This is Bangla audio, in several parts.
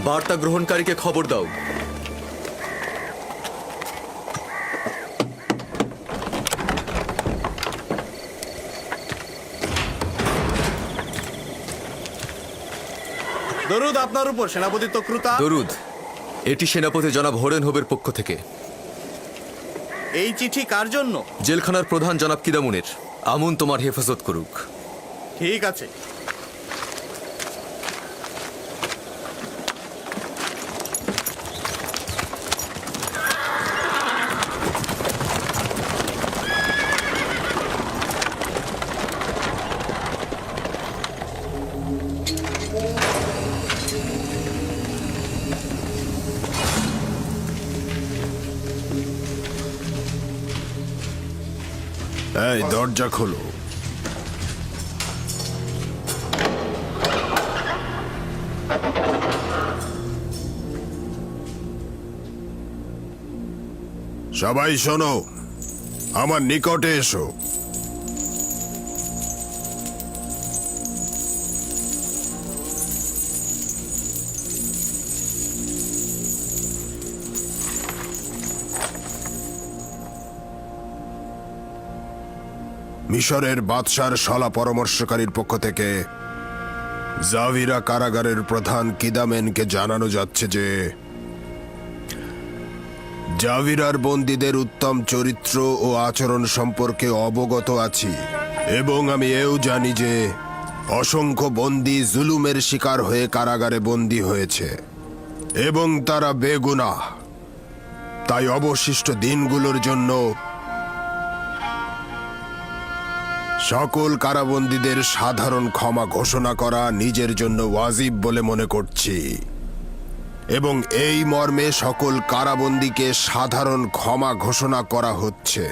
বার্তা গ্রহণকারীকে খবর দাও। দরুদ আপনার উপর সেনাপতি তক্রুতা। দরুদ, এটি সেনাপতি জনাব হোরেনহোবের পক্ষ থেকে। এই চিঠি কার জন্য? জেলখানার প্রধান জনাব কিদামুনের। আমুন তোমার হেফাজত করুক। ঠিক আছে। এই দরজা খোলো। সবাই শোনো, আমার নিকটে এসো। মিশরের বাদশার শলা পরামর্শকারীর পক্ষ থেকে জাভিরা কারাগারের প্রধান কিদামেনকে জানানো যাচ্ছে যে জাভিরার বন্দীদের উত্তম চরিত্র ও আচরণ সম্পর্কে অবগত আছি, এবং আমি এও জানি যে অসংখ্য বন্দী জুলুমের শিকার হয়ে কারাগারে বন্দী হয়েছে এবং তারা বেগুনাহ। তাই অবশিষ্ট দিনগুলোর জন্য সকল কারাবন্দীদের সাধারণ ক্ষমা ঘোষণা করা নিজের জন্য ওয়াজিব বলে মনে করছি, এবং এই মর্মে সকল কারাবন্দীকে সাধারণ ক্ষমা ঘোষণা করা হচ্ছে।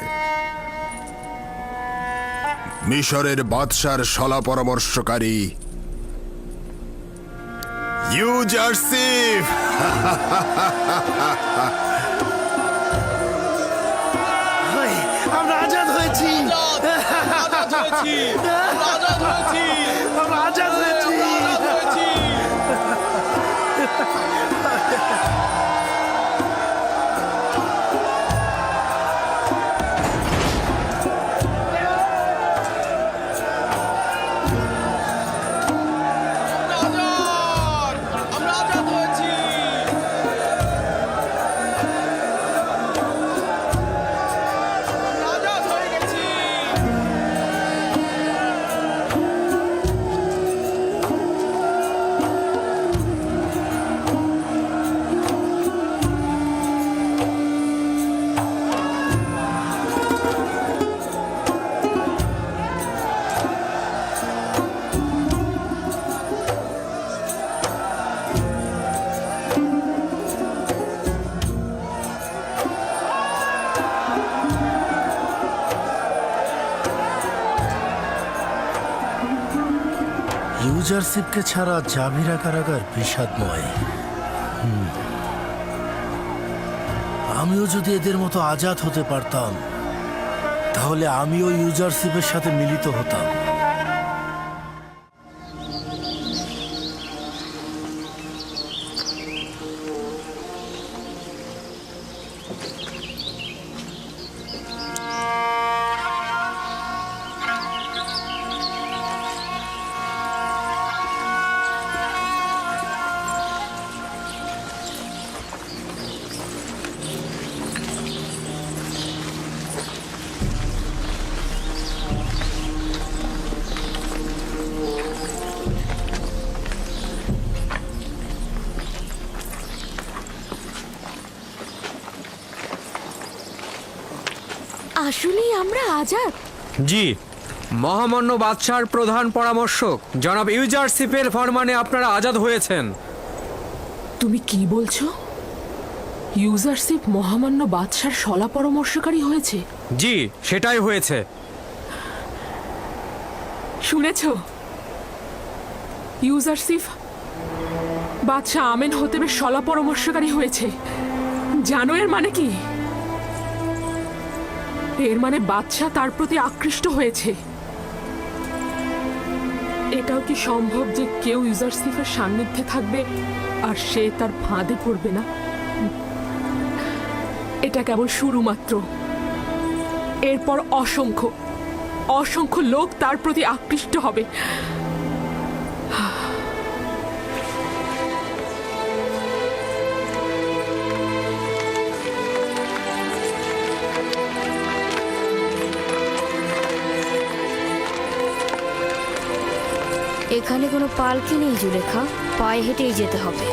মিশরের বাদশার শলা পরামর্শকারী ইউজারসিফ। আমরা আজাদ হয়েছি। আমরা আজাদ হয়েছি। ইউজারশিপকে ছাড়া জাভিরা কারাগার বিষাদময়। আমিও যদি এদের মতো আজাদ হতে পারতাম, তাহলে আমিও ইউজারশিপের সাথে মিলিত হতাম। আসলেই আমরা আজাদ? জি, মহামান্য বাদশার প্রধান পরামর্শক জনাব ইউজারশিপের ফরমানে আপনারা আজাদ হয়েছেন। তুমি কি বলছো? ইউজারশিপ মহামান্য বাদশার শলা পরামর্শকারী হয়েছে? জি, সেটাই হয়েছে। শুনেছ? ইউজারশিপ বাদশা আমেন হতেবের শলা পরামর্শকারী হয়েছে। জানো এর মানে কি? এর মানে বাদশা তার প্রতি আকৃষ্ট হয়েছে। এটাও কি সম্ভব যে কেউ ইউজারশিপের সান্নিধ্যে থাকবে আর সে তার ফাঁদে পড়বে না? এটা কেবল শুরু মাত্র। এরপর অসংখ্য অসংখ্য লোক তার প্রতি আকৃষ্ট হবে। এখানে কোনো পালকি নেই জুলেখা, পায়ে হেঁটেই যেতে হবে।